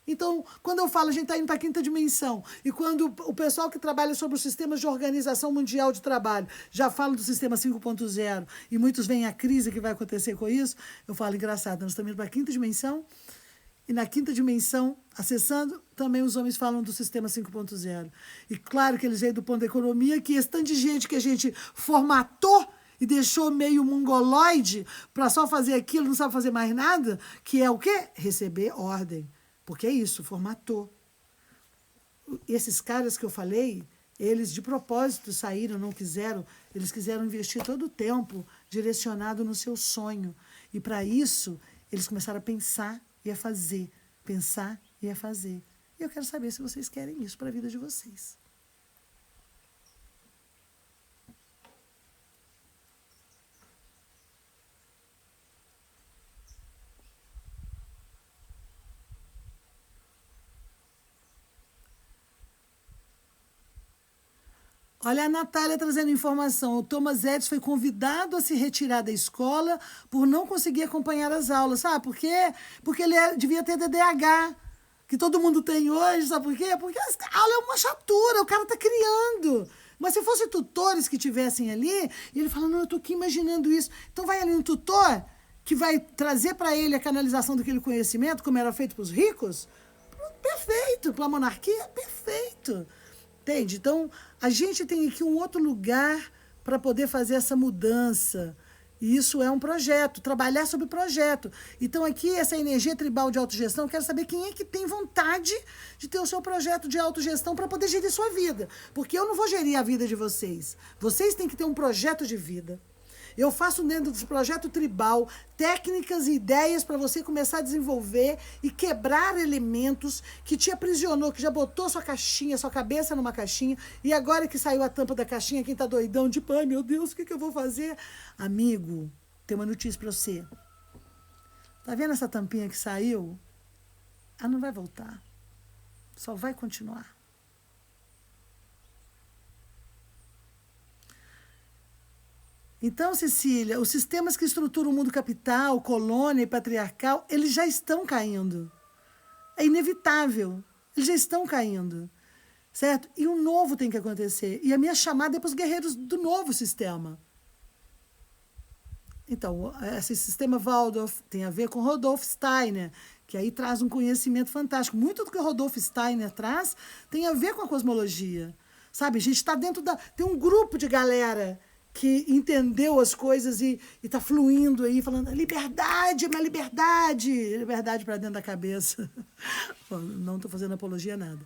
Então, quando eu falo, a gente está indo para a quinta dimensão, e quando o pessoal que trabalha sobre os sistemas de organização mundial de trabalho já fala do sistema 5.0, e muitos veem a crise que vai acontecer com isso, eu falo, engraçado, nós estamos indo para a quinta dimensão, e na quinta dimensão, acessando, também os homens falam do sistema 5.0. E claro que eles veem do ponto da economia, que esse tanto de gente que a gente formatou e deixou meio mongoloide para só fazer aquilo, não sabe fazer mais nada, que é o quê? Receber ordem. Porque é isso, formatou. Esses caras que eu falei, eles de propósito saíram, não quiseram, eles quiseram investir todo o tempo direcionado no seu sonho. E para isso, eles começaram a pensar e a fazer. Pensar e a fazer. E eu quero saber se vocês querem isso para a vida de vocês. Olha a Natália trazendo informação. O Thomas Edison foi convidado a se retirar da escola por não conseguir acompanhar as aulas. Sabe por quê? Porque ele devia ter DDH, que todo mundo tem hoje. Sabe por quê? Porque a aula é uma chatura, o cara está criando. Mas se fossem tutores que tivessem ali, e ele fala, não, eu estou aqui imaginando isso. Então vai ali um tutor que vai trazer para ele a canalização daquele conhecimento, como era feito para os ricos. Perfeito. Para a monarquia, perfeito. Entende? Então, a gente tem aqui um outro lugar para poder fazer essa mudança E isso é um projeto, trabalhar sobre projeto. Então, aqui, essa energia tribal de autogestão, eu quero saber quem é que tem vontade de ter o seu projeto de autogestão para poder gerir sua vida. Porque eu não vou gerir a vida de vocês. Vocês têm que ter um projeto de vida. Eu faço dentro desse projeto tribal técnicas e ideias para você começar a desenvolver e quebrar elementos que te aprisionou, que já botou sua caixinha, sua cabeça numa caixinha, e agora que saiu a tampa da caixinha, quem tá doidão de pai, meu Deus, o que eu vou fazer? Amigo, tem uma notícia para você. Tá vendo essa tampinha que saiu? Ela não vai voltar. Só vai continuar. Então, Cecília, os sistemas que estruturam o mundo capital, colônia e patriarcal, eles já estão caindo. É inevitável. Eles já estão caindo. Certo? E um novo tem que acontecer. E a minha chamada é para os guerreiros do novo sistema. Então, esse sistema Waldorf tem a ver com Rudolf Steiner, que aí traz um conhecimento fantástico. Muito do que o Rudolf Steiner traz tem a ver com a cosmologia. Sabe, a gente está dentro da... Tem um grupo de galera que entendeu as coisas e está fluindo aí, falando liberdade, mas liberdade para dentro da cabeça. Bom, não estou fazendo apologia a nada.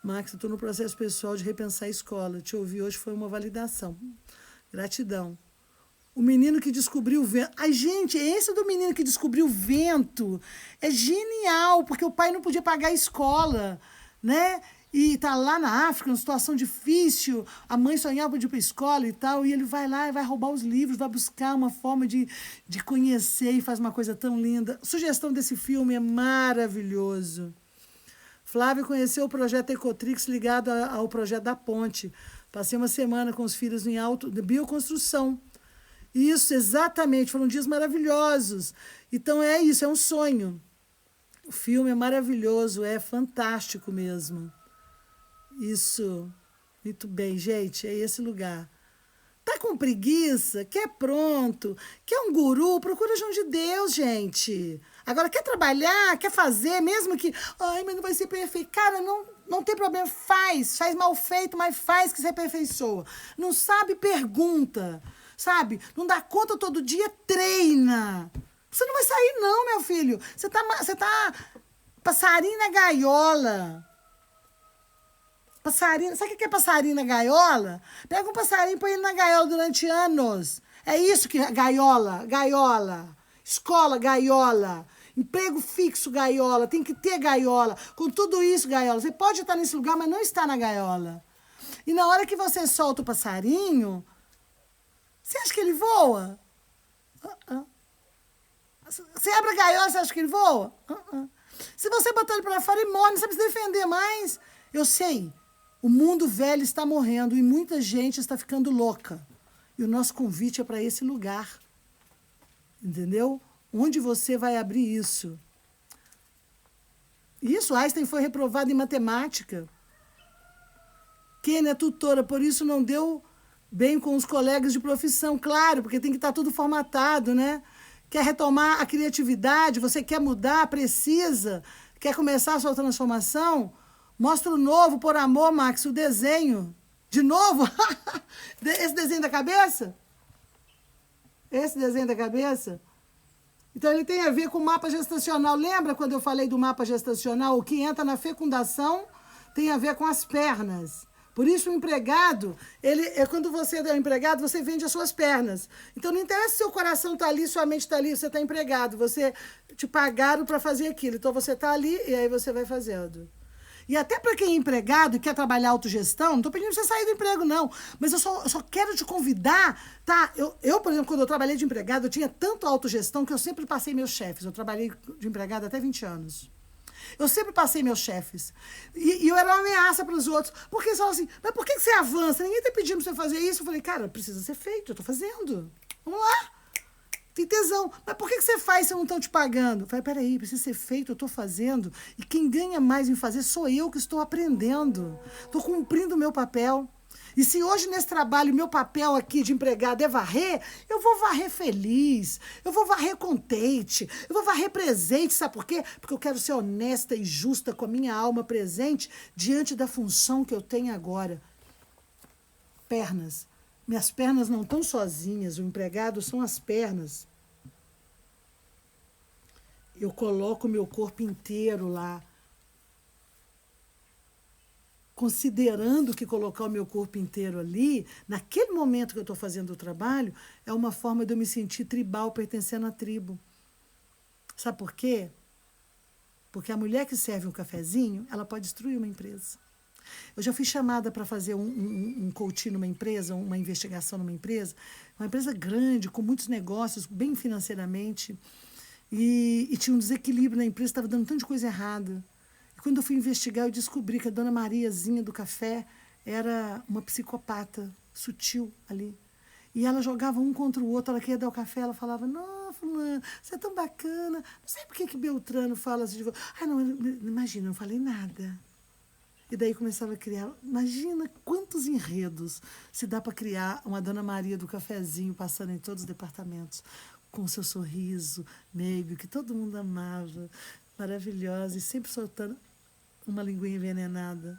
Max, estou no processo pessoal de repensar a escola. Te ouvir hoje foi uma validação. Gratidão. O menino que descobriu o vento. Ai, gente, esse do menino que descobriu o vento é genial, porque o pai não podia pagar a escola, né? E tá lá na África, numa situação difícil, a mãe sonhava de ir para a escola e tal, e ele vai lá e vai roubar os livros, vai buscar uma forma de conhecer e faz uma coisa tão linda. A sugestão desse filme é maravilhoso. Flávio conheceu o projeto Ecotrix ligado ao projeto da ponte. Passei uma semana com os filhos em alto de bioconstrução. Isso, exatamente, foram dias maravilhosos. Então é isso, é um sonho. O filme é maravilhoso, é fantástico mesmo. Isso, muito bem, gente, é esse lugar. Tá com preguiça? Quer pronto? Quer um guru? Procura João de Deus, gente. Agora, quer trabalhar? Quer fazer? Mesmo que... Ai, mas não vai ser perfeito. Cara, não tem problema. Faz mal feito, mas faz que se aperfeiçoa. Não sabe, pergunta. Sabe? Não dá conta todo dia, treina. Você não vai sair não, meu filho. Você tá passarinho na gaiola. Passarinho, sabe o que é passarinho na gaiola? Pega um passarinho e põe ele na gaiola durante anos. É isso que é gaiola. Escola, gaiola. Emprego fixo, gaiola. Tem que ter gaiola. Com tudo isso, gaiola. Você pode estar nesse lugar, mas não está na gaiola. E na hora que você solta o passarinho, você acha que ele voa? Você abre a gaiola, você acha que ele voa? Se você botar ele para fora, ele morre, não sabe se defender mais. Eu sei. O mundo velho está morrendo e muita gente está ficando louca. E o nosso convite é para esse lugar. Entendeu? Onde você vai abrir isso? Isso, Einstein foi reprovado em matemática. Kênia é tutora, por isso não deu bem com os colegas de profissão. Claro, porque tem que estar tudo formatado, né? Quer retomar a criatividade, você quer mudar, precisa, quer começar a sua transformação? Mostra o novo, por amor, Max, o desenho. De novo? Esse desenho da cabeça? Esse desenho da cabeça? Então, ele tem a ver com o mapa gestacional. Lembra quando eu falei do mapa gestacional? O que entra na fecundação tem a ver com as pernas. Por isso, o empregado, quando você é um empregado, você vende as suas pernas. Então, não interessa se seu coração está ali, sua mente está ali, você está empregado. Você te pagaram para fazer aquilo. Então, você está ali e aí você vai fazendo. E até para quem é empregado e quer trabalhar autogestão, não estou pedindo para você sair do emprego, não. Mas eu só quero te convidar, tá? Eu, por exemplo, quando eu trabalhei de empregado, eu tinha tanto autogestão que eu sempre passei meus chefes. Eu trabalhei de empregado até 20 anos. Eu sempre passei meus chefes. E eu era uma ameaça para os outros. Porque eles falavam assim, mas por que você avança? Ninguém está pedindo para você fazer isso. Eu falei, cara, precisa ser feito, eu estou fazendo. Vamos lá. Tem tesão. Mas por que você faz se eu não estão te pagando? Eu falei, peraí, precisa ser feito, eu estou fazendo. E quem ganha mais em fazer sou eu que estou aprendendo. Estou cumprindo o meu papel. E se hoje nesse trabalho meu papel aqui de empregado é varrer, eu vou varrer feliz, eu vou varrer contente, eu vou varrer presente, sabe por quê? Porque eu quero ser honesta e justa com a minha alma presente diante da função que eu tenho agora. Pernas. minhas pernas não estão sozinhas, o empregado são as pernas. Eu coloco o meu corpo inteiro lá, considerando que colocar o meu corpo inteiro ali, naquele momento que eu estou fazendo o trabalho, é uma forma de eu me sentir tribal, pertencendo à tribo. Sabe por quê? Porque a mulher que serve um cafezinho, ela pode destruir uma empresa. Eu já fui chamada para fazer um coaching numa empresa, uma investigação numa empresa grande, com muitos negócios, bem financeiramente, e tinha um desequilíbrio na empresa, estava dando tanta coisa errada. E quando eu fui investigar, eu descobri que a dona Mariazinha do café era uma psicopata sutil ali. E ela jogava um contra o outro, ela queria dar o café, ela falava, não, fulano, você é tão bacana, não sei por que Beltrano fala assim de você. Ah, não, imagina, eu não falei nada. E daí começava a criar, imagina quantos enredos se dá para criar uma Dona Maria do cafezinho passando em todos os departamentos, com seu sorriso negro, que todo mundo amava, maravilhosa, e sempre soltando uma linguinha envenenada.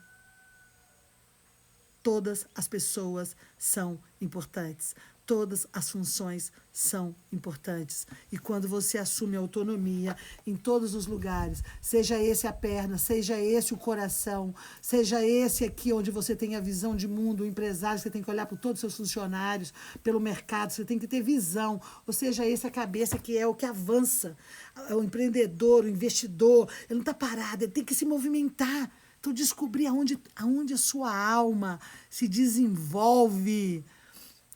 Todas as pessoas são importantes. Todas as funções são importantes. E quando você assume autonomia em todos os lugares, seja esse a perna, seja esse o coração, seja esse aqui onde você tem a visão de mundo, o empresário, você tem que olhar para todos os seus funcionários, pelo mercado, você tem que ter visão. Ou seja, esse a cabeça que é o que avança. O empreendedor, o investidor, ele não está parado, ele tem que se movimentar. Então, descobrir aonde a sua alma se desenvolve,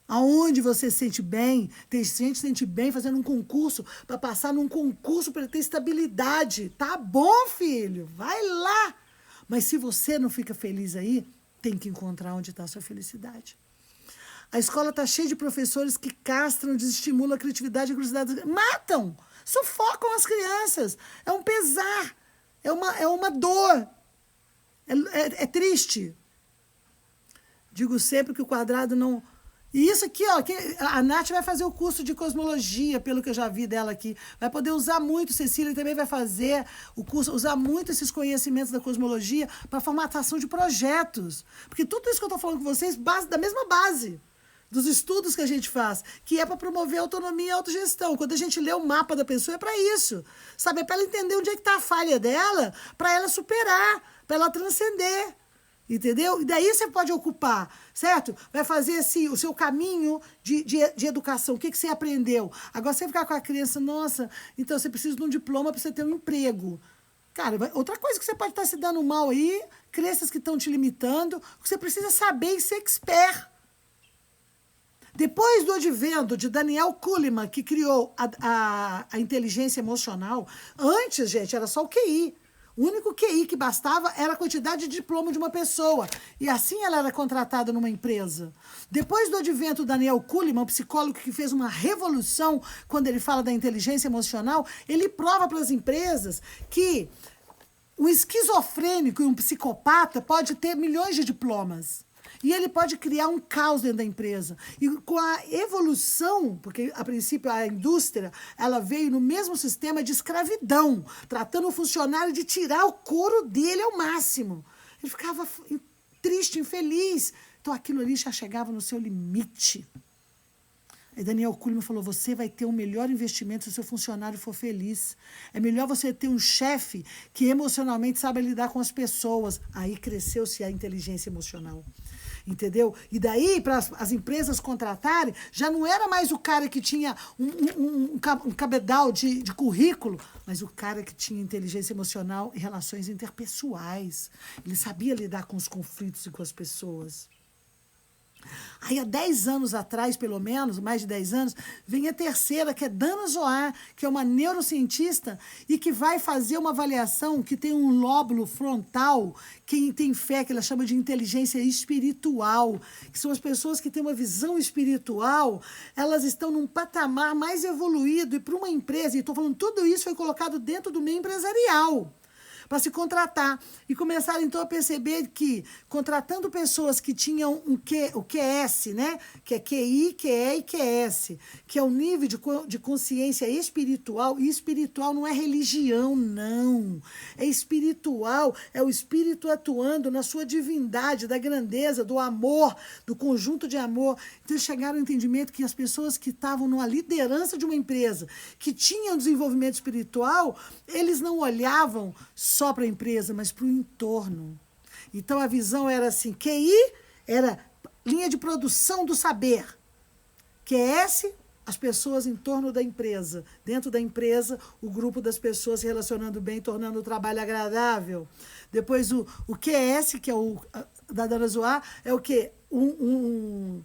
aonde você se sente bem. Tem gente que se sente bem fazendo um concurso, para passar num concurso para ter estabilidade. Tá bom, filho, vai lá. Mas se você não fica feliz aí, tem que encontrar onde está a sua felicidade. A escola está cheia de professores que castram, desestimulam a criatividade e a curiosidade. Matam, sufocam as crianças. É um pesar, é uma dor. É triste. Digo sempre que o quadrado não... E isso aqui, ó, a Nath vai fazer o curso de cosmologia, pelo que eu já vi dela aqui. Vai poder usar muito, Cecília também vai fazer o curso, usar muito esses conhecimentos da cosmologia para formatação de projetos. Porque tudo isso que eu estou falando com vocês, da mesma base dos estudos que a gente faz, que é para promover a autonomia e a autogestão. Quando a gente lê o mapa da pessoa, é para isso. Sabe? É para ela entender onde é que está a falha dela, para ela superar, para ela transcender. Entendeu? E daí você pode ocupar, certo? Vai fazer assim, o seu caminho de educação. O que você aprendeu? Agora você ficar com a criança, nossa, então você precisa de um diploma para você ter um emprego. Cara, outra coisa que você pode estar se dando mal aí, crenças que estão te limitando, você precisa saber e ser expert. Depois do advento de Daniel Kahneman, que criou a inteligência emocional, antes, gente, era só o QI. O único QI que bastava era a quantidade de diploma de uma pessoa. E assim ela era contratada numa empresa. Depois do advento do Daniel Kahneman, um psicólogo que fez uma revolução quando ele fala da inteligência emocional, ele prova para as empresas que um esquizofrênico e um psicopata pode ter milhões de diplomas. E ele pode criar um caos dentro da empresa. E com a evolução, porque a princípio a indústria, ela veio no mesmo sistema de escravidão, tratando o funcionário de tirar o couro dele ao máximo. Ele ficava triste, infeliz. Então aquilo ali já chegava no seu limite. Aí Daniel Kahneman falou, você vai ter um melhor investimento se o seu funcionário for feliz. É melhor você ter um chefe que emocionalmente sabe lidar com as pessoas. Aí cresceu-se a inteligência emocional. Entendeu? E daí, para as empresas contratarem, já não era mais o cara que tinha um cabedal de currículo, mas o cara que tinha inteligência emocional e relações interpessoais. Ele sabia lidar com os conflitos e com as pessoas. Aí, há 10 anos atrás, pelo menos, mais de 10 anos, vem a terceira, que é Dana Zohar, que é uma neurocientista e que vai fazer uma avaliação que tem um lóbulo frontal, quem tem fé, que ela chama de inteligência espiritual, que são as pessoas que têm uma visão espiritual, elas estão num patamar mais evoluído, e para uma empresa, e estou falando, tudo isso foi colocado dentro do meio empresarial. para se contratar. E começaram, então, a perceber que, contratando pessoas que tinham o QS, né? Que é QI, QE e QS, que é o nível de consciência espiritual, e espiritual não é religião, não. É espiritual, é o espírito atuando na sua divindade, da grandeza, do amor, do conjunto de amor. Então, eles chegaram ao entendimento que as pessoas que estavam numa liderança de uma empresa, que tinham desenvolvimento espiritual, eles não olhavam só para a empresa, mas para o entorno. Então, a visão era assim, QI era linha de produção do saber. QS, as pessoas em torno da empresa. Dentro da empresa, o grupo das pessoas se relacionando bem, tornando o trabalho agradável. Depois, o QS, que é o da Dona Zoá, é o quê? Um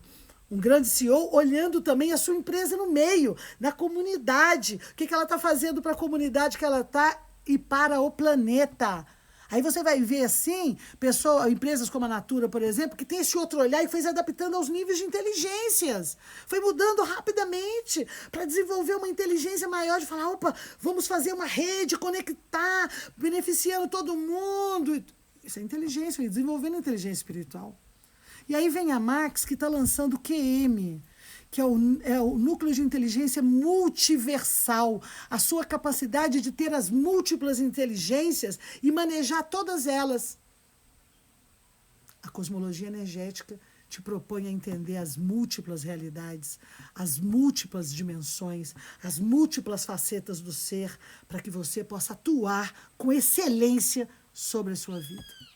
grande CEO olhando também a sua empresa no meio, na comunidade. O que ela está fazendo para a comunidade que ela está e para o planeta. Aí você vai ver, assim, empresas como a Natura, por exemplo, que tem esse outro olhar e foi se adaptando aos níveis de inteligências. Foi mudando rapidamente para desenvolver uma inteligência maior, de falar, opa, vamos fazer uma rede, conectar, beneficiando todo mundo. Isso é inteligência, desenvolvendo inteligência espiritual. E aí vem a Max, que está lançando o QM, que é o núcleo de inteligência multiversal, a sua capacidade de ter as múltiplas inteligências e manejar todas elas. A cosmologia energética te propõe a entender as múltiplas realidades, as múltiplas dimensões, as múltiplas facetas do ser, para que você possa atuar com excelência sobre a sua vida.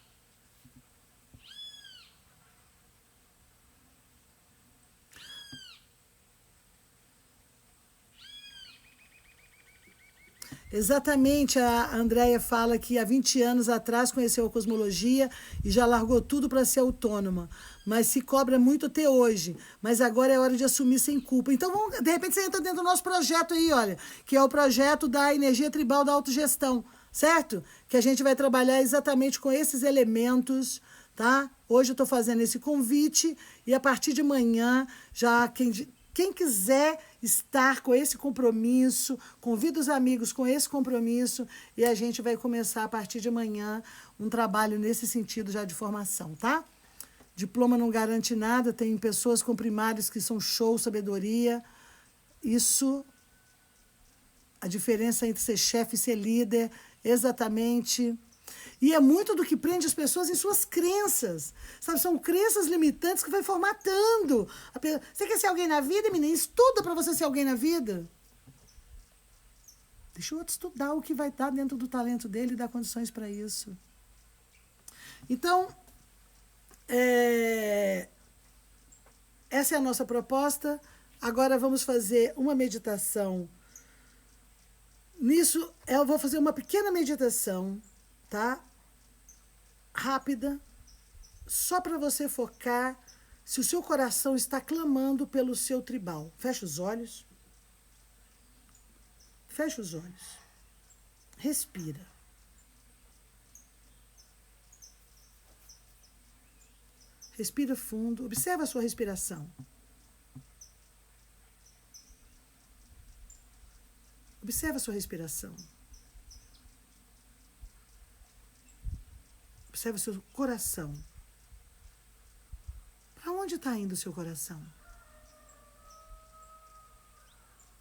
Exatamente, a Andréia fala que há 20 anos atrás conheceu a cosmologia e já largou tudo para ser autônoma, mas se cobra muito até hoje, mas agora é hora de assumir sem culpa. Então, de repente, você entra dentro do nosso projeto aí, olha, que é o projeto da energia tribal da autogestão, certo? Que a gente vai trabalhar exatamente com esses elementos, tá? Hoje eu estou fazendo esse convite e a partir de amanhã, já quem quiser estar com esse compromisso, convida os amigos com esse compromisso e a gente vai começar a partir de amanhã um trabalho nesse sentido já de formação, tá? Diploma não garante nada, tem pessoas com primários que são show, sabedoria. Isso, a diferença entre ser chefe e ser líder, exatamente. E é muito do que prende as pessoas em suas crenças. Sabe? São crenças limitantes que vai formatando. Você quer ser alguém na vida, menina? Estuda para você ser alguém na vida. Deixa o outro estudar o que vai estar dentro do talento dele e dar condições para isso. Então, essa é a nossa proposta. Agora vamos fazer uma meditação. Nisso, eu vou fazer uma pequena meditação, tá? Rápida, só para você focar se o seu coração está clamando pelo seu tribal. Fecha os olhos. Fecha os olhos. Respira. Respira fundo. Observa a sua respiração. Observa a sua respiração. Observe o seu coração. Para onde está indo o seu coração?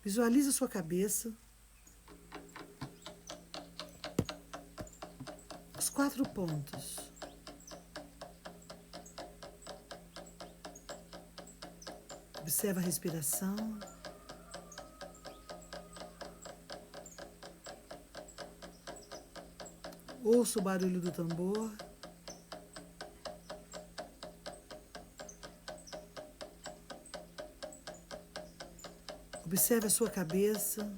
Visualize a sua cabeça. Os 4 pontos. Observe a respiração. Ouça o barulho do tambor. Observe a sua cabeça,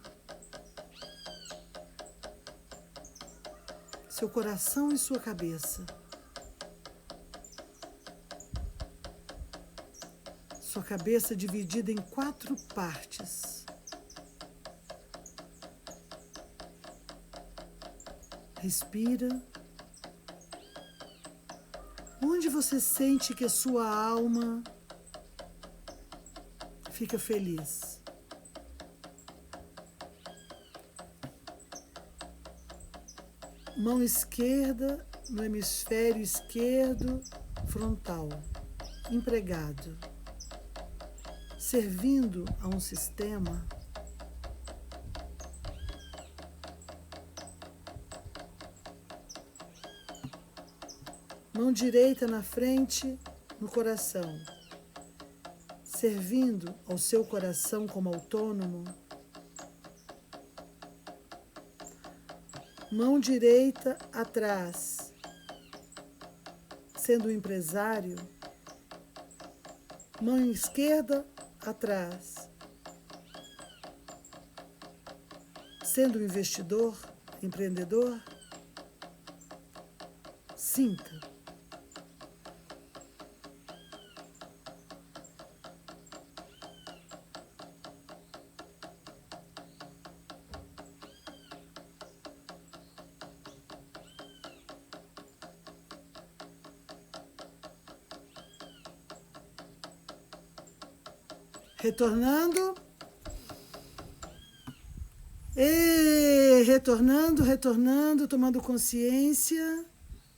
seu coração e sua cabeça. Sua cabeça dividida em 4 partes. Respira. Onde você sente que a sua alma fica feliz? Mão esquerda no hemisfério esquerdo frontal. Empregado. Servindo a um sistema. Mão direita na frente, no coração. Servindo ao seu coração como autônomo. Mão direita atrás, sendo um empresário. Mão esquerda atrás, sendo um investidor, empreendedor. Sinta. Retornando. E retornando, tomando consciência,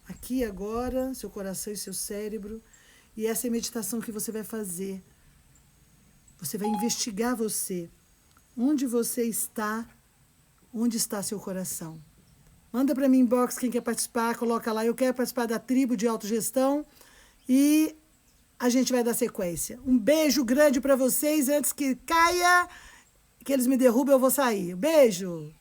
aqui agora, seu coração e seu cérebro. E essa é a meditação que você vai fazer. Você vai investigar você. Onde você está, onde está seu coração. Manda para mim inbox quem quer participar, coloca lá, eu quero participar da tribo de autogestão e a gente vai dar sequência. Um beijo grande para vocês. Antes que caia, que eles me derrubem, eu vou sair. Beijo!